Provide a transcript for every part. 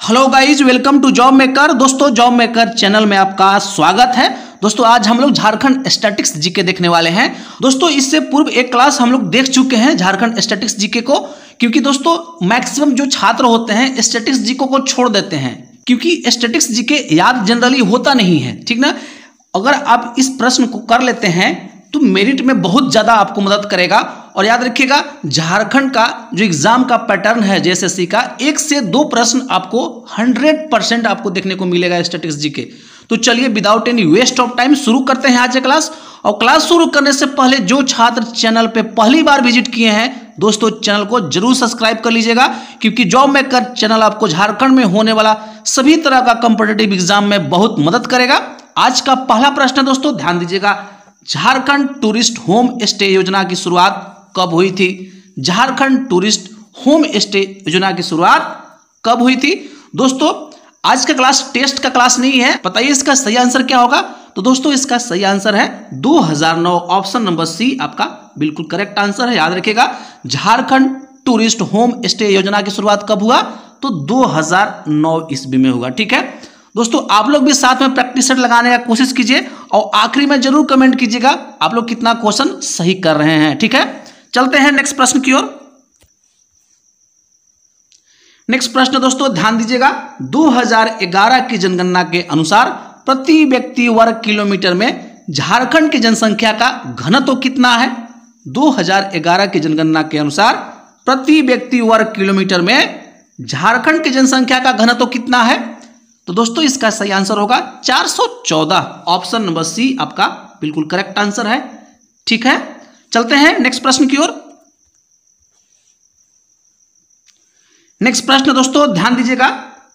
Hello guys, welcome to Job Maker. दोस्तों, Job Maker channel में आपका स्वागत है। दोस्तों, आज हम लोग झारखंड स्टैटिक्स जीके देखने वाले हैं। दोस्तों, इससे पूर्व एक क्लास हम लोग देख चुके हैं झारखंड स्टैटिक्स जीके को, क्योंकि दोस्तों मैक्सिमम जो छात्र होते हैं स्टैटिक्स जीके को छोड़ देते हैं, क्योंकि स्टैटिक्स जीके याद जनरली होता नहीं है। ठीक ना, अगर आप इस प्रश्न को कर लेते हैं तो मेरिट में बहुत ज़्यादा आपको मदद करेगा। और याद रखिएगा, झारखंड का जो एग्जाम का पैटर्न है जेएसएससी का, 1 से 2 प्रश्न आपको 100% आपको देखने को मिलेगा स्टैटिक्स जीके। तो चलिए without any waste of time शुरू करते हैं आज की क्लास। और क्लास शुरू करने से पहले जो छात्र चैनल पे पहली बार विजिट किए हैं, दोस्तों चैनल को जरूर सब्सक्राइब कर लीजिएगा, क्योंकि जॉब मेकर चैनल आपको झारखंड में होने वाला सभी तरह का कॉम्पिटिटिव एग्जाम में बहुत मदद करेगा। आज का पहला प्रश्न दोस्तों ध्यान दीजिएगा, झारखंड टूरिस्ट होम स्टे योजना की शुरुआत कब हुई थी? झारखंड टूरिस्ट होम स्टे योजना की शुरुआत कब हुई थी? दोस्तों, आज का क्लास टेस्ट का क्लास नहीं है। बताइए इसका सही आंसर क्या होगा? तो दोस्तों, इसका सही आंसर है 2009। ऑप्शन नंबर सी आपका बिल्कुल करेक्ट आंसर है। याद रखिएगा, झारखंड टूरिस्ट होम स्टे योजना की शुरुआत कब हुआ? तो 2009 ईस्वी में हुआ। ठीक है दोस्तों, आप लोग भी साथ में प्रैक्टिस सेट लगाने का कोशिश कीजिए और आखिरी में जरूर कमेंट कीजिएगा आप लोग कितना क्वेश्चन सही कर रहे हैं। ठीक है, चलते हैं नेक्स्ट प्रश्न की ओर। नेक्स्ट प्रश्न दोस्तों ध्यान दीजिएगा, 2011 की जनगणना के अनुसार प्रति व्यक्ति वर्ग किलोमीटर में झारखंड की जनसंख्या का घनत्व कितना है? 2011 की जनगणना के अनुसार प्रति व्यक्ति वर्ग किलोमीटर में झारखंड की जनसंख्या का घनत्व कितना है? तो दोस्तों, इसका सही आंसर होगा 414। ऑप्शन नंबर सी आपका बिल्कुल करेक्ट आंसर है। ठीक है, चलते हैं नेक्स्ट प्रश्न की ओर। नेक्स्ट प्रश्न दोस्तों ध्यान दीजिएगा,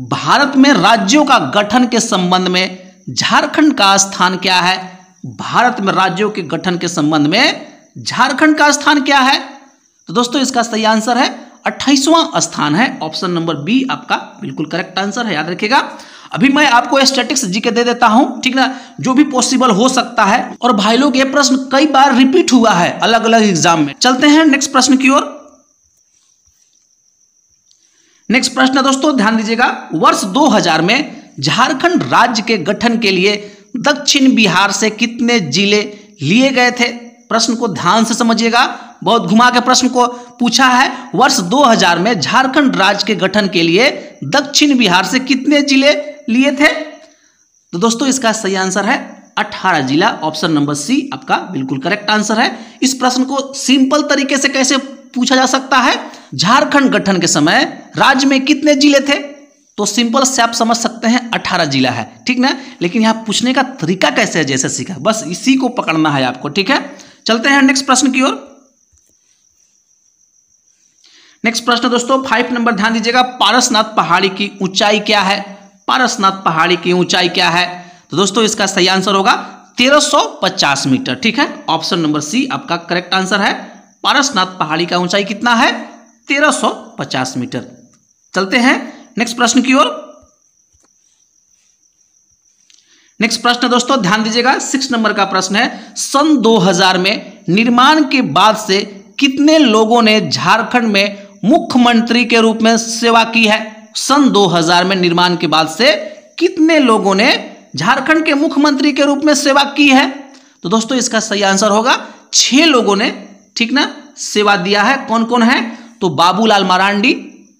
भारत में राज्यों का गठन के संबंध में झारखंड का स्थान क्या है? भारत में राज्यों के गठन के संबंध में झारखंड का स्थान क्या है? तो दोस्तों, इसका सही आंसर है 28वां स्थान है। ऑप्शन नंबर बी आपका बिल्कुल करेक्ट आंसर है। याद रखिएगा, अभी मैं आपको स्टैटिक्स जीके दे देता हूं, ठीक ना, जो भी पॉसिबल हो सकता है। और भाई लोग, ये प्रश्न कई बार रिपीट हुआ है अलग अलग एग्जाम में। चलते हैं नेक्स्ट प्रश्न की ओर। नेक्स्ट प्रश्न दोस्तों ध्यान दीजिएगा, वर्ष 2000 में झारखंड राज्य के गठन के लिए दक्षिण बिहार से कितने जिले लिए गए थे? प्रश्न को ध्यान से समझिएगा, बहुत घुमा के प्रश्न को पूछा है। वर्ष 2000 में झारखंड राज्य के गठन के लिए दक्षिण बिहार से कितने जिले लिए थे? तो दोस्तों, इसका सही आंसर है 18 जिला। ऑप्शन नंबर सी आपका बिल्कुल करेक्ट आंसर है। इस प्रश्न को सिंपल तरीके से कैसे पूछा जा सकता है? झारखंड गठन के समय राज्य में कितने जिले थे? तो सिंपल से आप समझ सकते हैं 18 जिला है। ठीक ना, लेकिन यहां पूछने का तरीका कैसे है जैसे सीखा, बस इसी को पकड़ना है आपको। ठीक है, चलते हैं नेक्स्ट प्रश्न की ओर। नेक्स्ट प्रश्न दोस्तों 5 नंबर ध्यान दीजिएगा, पारसनाथ पहाड़ी की ऊंचाई क्या है? पारसनाथ पहाड़ी की ऊंचाई क्या है? तो दोस्तों, इसका सही आंसर होगा 1350 मीटर। ठीक है, ऑप्शन नंबर सी आपका करेक्ट आंसर है। पारसनाथ पहाड़ी का ऊंचाई कितना है? 1350 मीटर। चलते हैं नेक्स्ट प्रश्न की ओर। नेक्स्ट प्रश्न दोस्तों ध्यान दीजिएगा, 6 नंबर का प्रश्न है, सन 2000 में निर्माण के बाद से कितने लोगों ने झारखंड में मुख्यमंत्री के रूप में सेवा की है? सन 2000 में निर्माण के बाद से कितने लोगों ने झारखंड के मुख्यमंत्री के रूप में सेवा की है? तो दोस्तों, इसका सही आंसर होगा 6 लोगों ने, ठीक ना, सेवा दिया है। कौन कौन है? तो बाबूलाल मरांडी,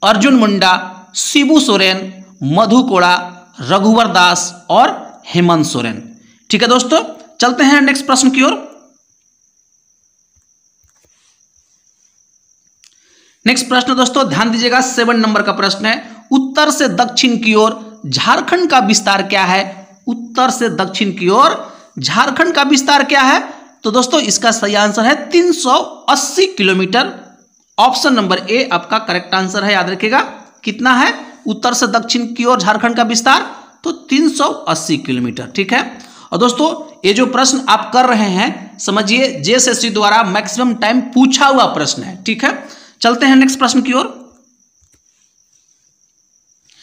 अर्जुन मुंडा, शिबू सोरेन, मधु कोड़ा, रघुवर दास और हेमंत सोरेन। ठीक है दोस्तों, चलते हैं नेक्स्ट प्रश्न की ओर। नेक्स्ट प्रश्न दोस्तों ध्यान दीजिएगा, 7 नंबर का प्रश्न है, उत्तर से दक्षिण की ओर झारखंड का विस्तार क्या है? उत्तर से दक्षिण की ओर झारखंड का विस्तार क्या है? तो दोस्तों, इसका सही आंसर है 380 किलोमीटर। ऑप्शन नंबर ए आपका करेक्ट आंसर है। याद रखिएगा, कितना है उत्तर से दक्षिण की ओर झारखंड का विस्तार? तो 380 किलोमीटर। ठीक है, और दोस्तों ये जो प्रश्न आप कर रहे हैं, समझिए जेएसएससी द्वारा मैक्सिमम टाइम पूछा हुआ प्रश्न है। ठीक है, चलते हैं नेक्स्ट प्रश्न की ओर।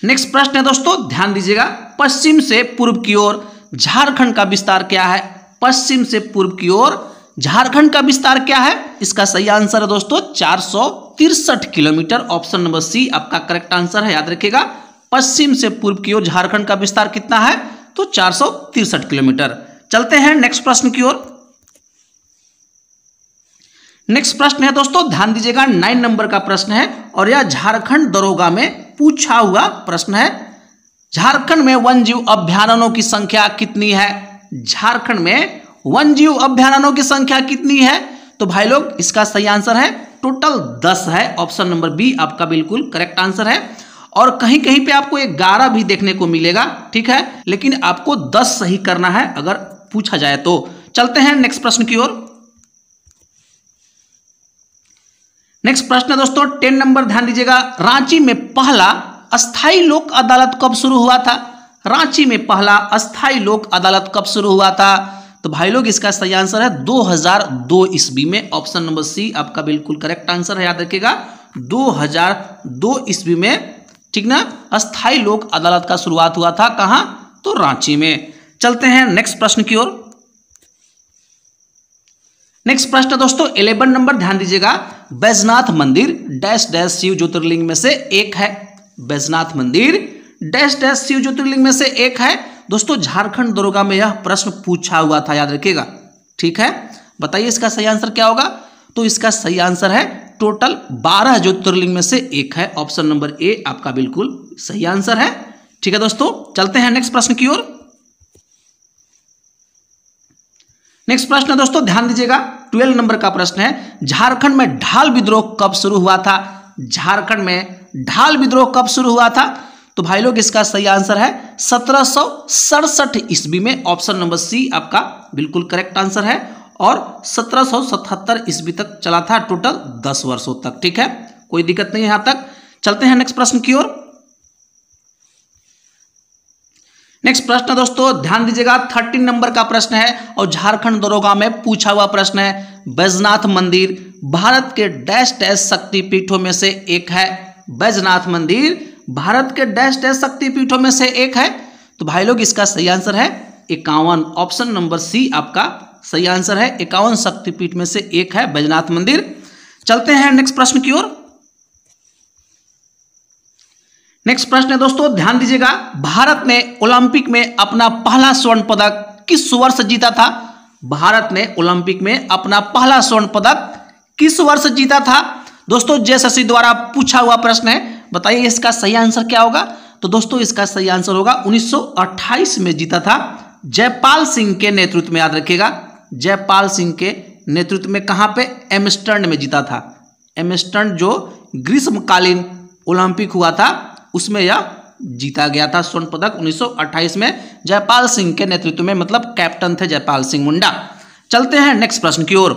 नेक्स्ट प्रश्न है दोस्तों ध्यान दीजिएगा, पश्चिम से पूर्व की ओर झारखंड का विस्तार क्या है? पश्चिम से पूर्व की ओर झारखंड का विस्तार क्या है? इसका सही आंसर है दोस्तों 463 किलोमीटर। ऑप्शन नंबर सी आपका करेक्ट आंसर है। याद रखिएगा, पश्चिम से पूर्व की ओर झारखंड का विस्तार कितना है? तो 463 किलोमीटर। चलते हैं नेक्स्ट प्रश्न की ओर। नेक्स्ट प्रश्न है दोस्तों, ध्यान दीजिएगा, 9 नंबर का प्रश्न है और यह झारखंड दरोगा में पूछा हुआ प्रश्न है। झारखंड में वन्यजीव अभ्यारण्यों की संख्या कितनी है? झारखंड में वन्यजीव अभ्यारण्यों की संख्या कितनी है? तो भाई लोग इसका सही आंसर है टोटल 10 है। ऑप्शन नंबर बी आपका बिल्कुल करेक्ट आंसर है। और कहीं कहीं पे आपको 11 भी देखने को मिलेगा, ठीक है, लेकिन आपको 10 सही करना है अगर पूछा जाए तो। चलते हैं नेक्स्ट प्रश्न की ओर। नेक्स्ट प्रश्न है दोस्तों 10 नंबर, ध्यान दीजिएगा, रांची में पहला अस्थाई लोक अदालत कब शुरू हुआ था? रांची में पहला अस्थाई लोक अदालत कब शुरू हुआ था? तो भाई लोग इसका सही आंसर है 2002 ईस्वी में। ऑप्शन नंबर सी आपका बिल्कुल करेक्ट आंसर है, याद रखिएगा 2002 ईस्वी में, ठीक ना, अस्थाई लोक अदालत का शुरुआत हुआ था। कहां? तो रांची में। चलते हैं नेक्स्ट प्रश्न की ओर। नेक्स्ट प्रश्न दोस्तों 11 नंबर, ध्यान दीजिएगा, बैजनाथ मंदिर डैश डैश शिव ज्योतिर्लिंग में से एक है। बैजनाथ मंदिर डैश डैश शिव ज्योतिर्लिंग में से एक है। दोस्तों झारखंड दरोगा में यह प्रश्न पूछा हुआ था, याद रखिएगा, ठीक है। बताइए इसका सही आंसर क्या होगा? तो इसका सही आंसर है टोटल 12 ज्योतिर्लिंग में से एक है। ऑप्शन नंबर ए आपका बिल्कुल सही आंसर है, ठीक है दोस्तों। चलते हैं नेक्स्ट प्रश्न की ओर। नेक्स्ट प्रश्न है दोस्तों, ध्यान दीजिएगा, 12 नंबर का प्रश्न है, झारखंड में ढाल विद्रोह कब शुरू हुआ था? झारखंड में ढाल विद्रोह कब शुरू हुआ था? तो भाई लोग इसका सही आंसर है 1767 ईस्वी में। ऑप्शन नंबर सी आपका बिल्कुल करेक्ट आंसर है। और 1777 ईस्वी तक चला था, टोटल 10 वर्षों तक, ठीक है, कोई दिक्कत नहीं है यहां तक। चलते हैं नेक्स्ट प्रश्न की ओर। नेक्स्ट प्रश्न दोस्तों ध्यान दीजिएगा, 13 नंबर का प्रश्न है और झारखंड दरोगा में पूछा हुआ प्रश्न है। बैजनाथ मंदिर भारत के डैश डैश शक्तिपीठों में से एक है। बैजनाथ मंदिर भारत के डैश डैश शक्तिपीठों में से एक है। तो भाई लोग इसका सही आंसर है 51। ऑप्शन नंबर सी आपका सही आंसर है, 51 शक्तिपीठ में से एक है बैजनाथ मंदिर। चलते हैं नेक्स्ट प्रश्न की ओर। नेक्स्ट प्रश्न है दोस्तों, ध्यान दीजिएगा, भारत ने ओलंपिक में अपना पहला स्वर्ण पदक किस वर्ष जीता था? भारत ने ओलंपिक में अपना पहला स्वर्ण पदक किस वर्ष जीता था? दोस्तों जेएसएससी द्वारा पूछा हुआ प्रश्न है, बताइए इसका सही आंसर क्या होगा? तो दोस्तों इसका सही आंसर होगा 1928 में जीता था, जयपाल सिंह के नेतृत्व में, याद रखिएगा, जयपाल सिंह के नेतृत्व में। कहां पे? एम्स्टर्डम में जीता था। एम्स्टर्डम जो ग्रीष्मकालीन ओलंपिक हुआ था उसमें यह जीता गया था स्वर्ण पदक 1928 में, जयपाल सिंह के नेतृत्व में, मतलब कैप्टन थे जयपाल सिंह मुंडा। चलते हैं नेक्स्ट प्रश्न की ओर।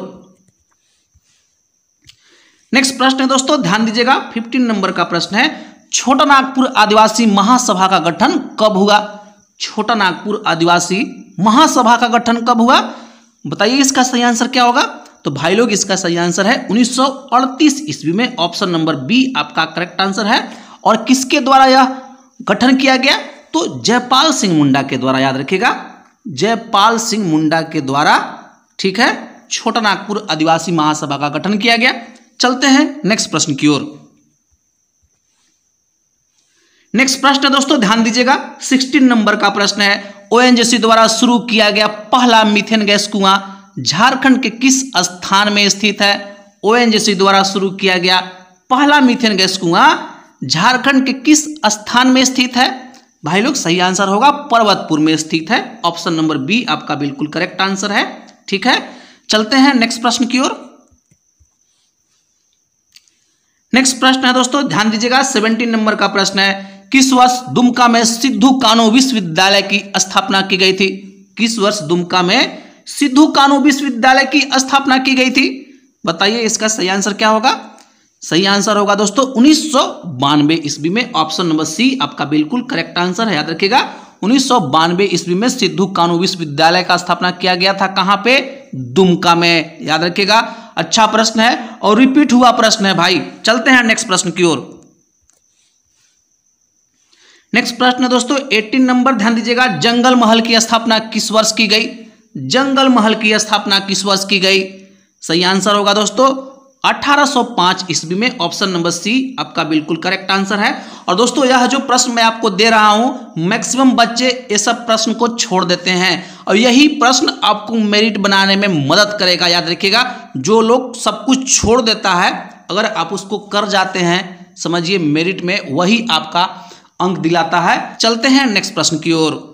नेक्स्ट प्रश्न है दोस्तों, ध्यान दीजिएगा, 15 नंबर का प्रश्न है, छोटा नागपुर आदिवासी महासभा का गठन कब हुआ? छोटा नागपुर आदिवासी महासभा का गठन कब हुआ? बताइए इसका सही आंसर क्या होगा? तो भाई लोग इसका सही आंसर है 1938 ईस्वी में। ऑप्शन नंबर बी आपका करेक्ट आंसर है। और किसके द्वारा यह गठन किया गया? तो जयपाल सिंह मुंडा के द्वारा, याद रखिएगा, जयपाल सिंह मुंडा के द्वारा, ठीक है, छोटा नागपुर आदिवासी महासभा का गठन किया गया। चलते हैं नेक्स्ट प्रश्न की ओर। नेक्स्ट प्रश्न है दोस्तों, ध्यान दीजिएगा, 16 नंबर का प्रश्न है, ओएनजीसी द्वारा शुरू किया गया पहला मीथेन गैस कुआं झारखंड के किस स्थान में स्थित है? ओएनजीसी द्वारा शुरू किया गया पहला मीथेन गैस कुआं झारखंड के किस स्थान में स्थित है? भाई लोग सही आंसर होगा पर्वतपुर में स्थित है। ऑप्शन नंबर बी आपका बिल्कुल करेक्ट आंसर है, ठीक है। चलते हैं नेक्स्ट प्रश्न की ओर। नेक्स्ट प्रश्न है दोस्तों, ध्यान दीजिएगा, 17 नंबर का प्रश्न है, किस वर्ष दुमका में सिद्धू कान्हू विश्वविद्यालय की स्थापना की गई थी? किस वर्ष दुमका में सिद्धू कान्हू विश्वविद्यालय की स्थापना की गई थी? बताइए इसका सही आंसर क्या होगा? सही आंसर होगा दोस्तों 1992 ईस्वी में। ऑप्शन नंबर सी आपका बिल्कुल करेक्ट आंसर है, याद रखिएगा, 1992 ईस्वी में सिद्धू कान्हू विश्वविद्यालय का स्थापना किया गया था। कहां पे? दुमका में, याद रखिएगा। अच्छा प्रश्न है और रिपीट हुआ प्रश्न है भाई। चलते हैं नेक्स्ट प्रश्न की ओर। नेक्स्ट प्रश्न है दोस्तों 18 नंबर, ध्यान दीजिएगा, जंगल महल की स्थापना किस वर्ष की गई? जंगल महल की स्थापना किस वर्ष की गई? सही आंसर होगा दोस्तों 1805 ईस्वी में। ऑप्शन नंबर सी आपका बिल्कुल करेक्ट आंसर है। और दोस्तों यह जो प्रश्न मैं आपको दे रहा हूं, मैक्सिमम बच्चे ये सब प्रश्न को छोड़ देते हैं और यही प्रश्न आपको मेरिट बनाने में मदद करेगा। याद रखिएगा, जो लोग सब कुछ छोड़ देता है, अगर आप उसको कर जाते हैं, समझिए मेरिट में वही आपका अंक दिलाता है। चलते हैं नेक्स्ट प्रश्न की ओर।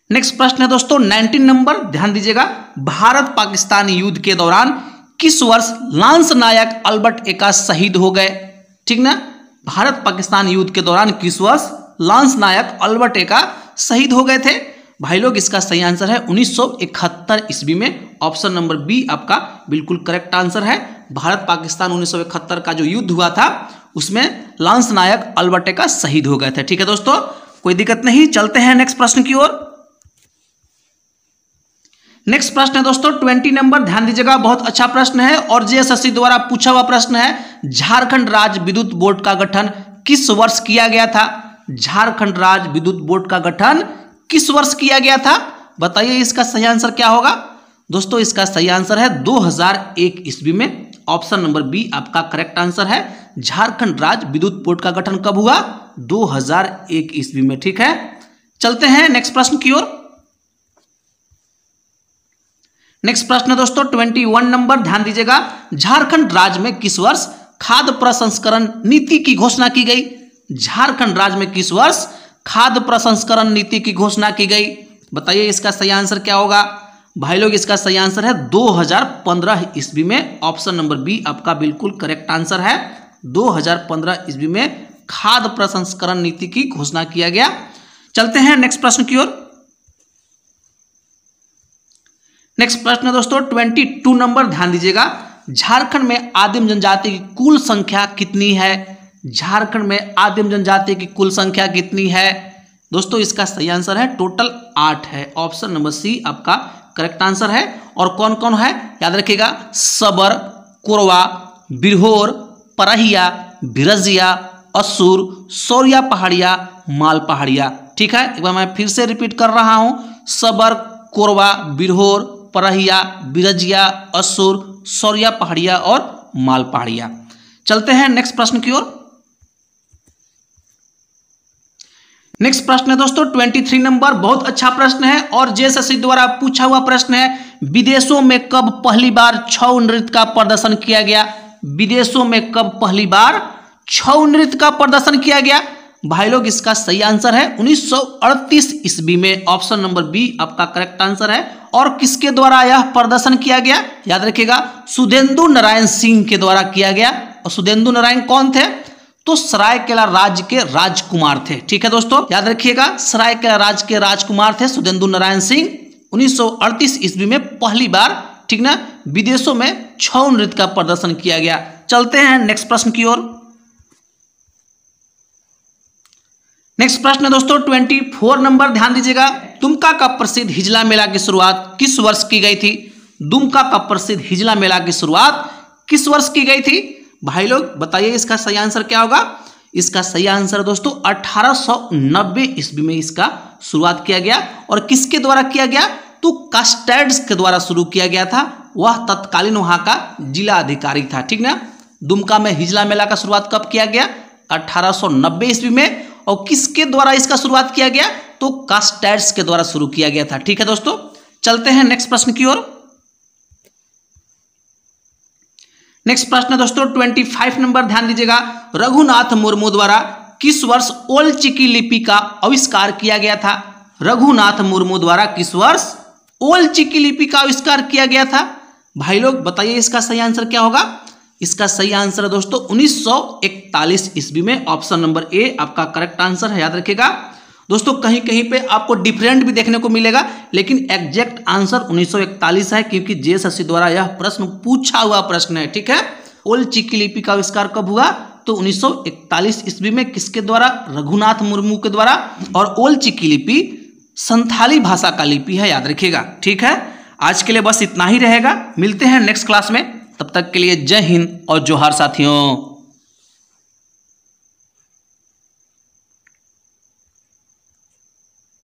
नेक्स्ट प्रश्न है दोस्तों 19 नंबर, ध्यान दीजिएगा। भारत पाकिस्तान युद्ध के दौरान किस वर्ष लांस नायक अल्बर्ट एक्का शहीद हो गए? ठीक ना, भारत पाकिस्तान युद्ध के दौरान किस वर्ष लांस नायक अल्बर्ट एक्का शहीद हो गए थे? भाई लोग इसका सही आंसर है 1971 ईस्वी में। ऑप्शन नंबर बी आपका बिल्कुल करेक्ट आंसर है। भारत पाकिस्तान 1971 का जो युद्ध हुआ था उसमें लांस नायक अल्बर्ट एक्का शहीद हो गए थे। ठीक है दोस्तों, कोई दिक्कत नहीं। चलते हैं नेक्स्ट प्रश्न की ओर। नेक्स्ट प्रश्न है दोस्तों 20 नंबर, ध्यान दीजिएगा, बहुत अच्छा प्रश्न है और जेएसएससी द्वारा पूछा हुआ प्रश्न है। झारखंड राज्य विद्युत बोर्ड का गठन किस वर्ष किया गया था? झारखंड राज्य विद्युत बोर्ड का गठन किस वर्ष किया गया था? बताइए इसका सही आंसर क्या होगा? दोस्तों इसका सही आंसर है 2001 ईस्वी में। ऑप्शन नंबर बी आपका करेक्ट आंसर है। झारखंड राज्य विद्युत बोर्ड का गठन कब हुआ? 2001 ईस्वी में। ठीक है, चलते हैं नेक्स्ट प्रश्न की ओर। नेक्स्ट प्रश्न है दोस्तों 21 नंबर, ध्यान दीजिएगा। झारखंड राज्य में किस वर्ष खाद्य प्रसंस्करण नीति की घोषणा की गई? झारखंड राज्य में किस वर्ष खाद्य प्रसंस्करण नीति की घोषणा की गई? बताइए इसका सही आंसर क्या होगा? भाई लोग इसका सही आंसर है 2015 ईस्वी में। ऑप्शन नंबर बी आपका बिल्कुल करेक्ट आंसर है। 2015 ईस्वी में खाद्य प्रसंस्करण नीति की घोषणा किया गया। चलते हैं नेक्स्ट प्रश्न की ओर। नेक्स्ट प्रश्न है दोस्तों 22 नंबर, ध्यान दीजिएगा। झारखंड में आदिम जनजाति की कुल संख्या कितनी है? झारखंड में आदिम जनजाति की कुल संख्या कितनी है? दोस्तों इसका सही आंसर है टोटल 8 है। ऑप्शन नंबर सी आपका करेक्ट आंसर है। और कौन कौन है याद रखिएगा, सबर, कोरवा, बिरहोर, परहिया, बिरजिया, असुर, सौरिया पहाड़िया, माल पहाड़िया। ठीक है, एक बार मैं फिर से रिपीट कर रहा हूं, सबर, कोरवा, बिरहोर, परहिया, बिरजिया, असुर, सौरिया पहाड़िया और माल पहाड़िया। चलते हैं नेक्स्ट प्रश्न की ओर। नेक्स्ट प्रश्न है दोस्तों 23 नंबर, बहुत अच्छा प्रश्न है और जेएसएससी द्वारा पूछा हुआ प्रश्न है। विदेशों में कब पहली बार छऊ नृत्य का प्रदर्शन किया गया? विदेशों में कब पहली बार छऊ नृत्य का प्रदर्शन किया गया? भाई लोग इसका सही आंसर है 1938 ईस्वी में। ऑप्शन नंबर बी आपका करेक्ट आंसर है। और किसके द्वारा यह प्रदर्शन किया गया? याद रखिएगा, सुधेंदु नारायण सिंह के द्वारा किया गया। और सुधेंदु नारायण कौन थे? तो सरायकेला राज्य के राजकुमार थे। ठीक है दोस्तों, याद रखिएगा, सरायकेला राज्य के राजकुमार थे सुधेंदु नारायण सिंह। 1938 ईस्वी में पहली बार, ठीक ना, विदेशों में छऊ नृत्य का प्रदर्शन किया गया। चलते हैं नेक्स्ट प्रश्न की ओर। नेक्स्ट प्रश्न है दोस्तों 24 नंबर, ध्यान दीजिएगा। दुमका का प्रसिद्ध हिजला मेला की शुरुआत किस वर्ष की गई थी? दुमका का प्रसिद्ध हिजला मेला की शुरुआत किस वर्ष की गई थी? भाई लोग बताइए इसका सही आंसर क्या होगा? इसका सही आंसर दोस्तों 1890 ईस्वी में इसका शुरुआत किया गया। और किसके द्वारा किया गया? तो कास्टेड्स के द्वारा शुरू किया गया था। वह तत्कालीन वहां का जिला अधिकारी था। ठीक ना, दुमका में हिजला मेला का शुरुआत कब किया गया? 1890 ईस्वी में। और किसके द्वारा इसका शुरुआत किया गया? तो कास्टेड्स के द्वारा शुरू किया गया था। ठीक है दोस्तों, चलते हैं नेक्स्ट प्रश्न की ओर। नेक्स्ट प्रश्न है दोस्तों 25 नंबर, ध्यान दीजिएगा। रघुनाथ मुर्मू द्वारा किस वर्ष ओल चिकी लिपि का आविष्कार किया गया था? रघुनाथ मुर्मू द्वारा किस वर्ष ओल चिकी लिपि का आविष्कार किया गया था? भाई लोग बताइए इसका सही आंसर क्या होगा? इसका सही आंसर है दोस्तों 1941 ईस्वी में। ऑप्शन नंबर ए आपका करेक्ट आंसर है। याद रखिएगा दोस्तों, कहीं कहीं पे आपको डिफरेंट भी देखने को मिलेगा, लेकिन एग्जैक्ट आंसर 1941 है, क्योंकि जेएसएससी द्वारा यह प्रश्न पूछा हुआ प्रश्न है। ठीक है, ओल चिकी लिपि का आविष्कार कब हुआ? तो 1941 ईस्वी में। किसके द्वारा? रघुनाथ मुर्मू के द्वारा। और ओल चिकी लिपि संथाली भाषा का लिपि है, याद रखिएगा। ठीक है, आज के लिए बस इतना ही रहेगा। मिलते हैं नेक्स्ट क्लास में, तब तक के लिए जय हिंद और जोहार साथियों।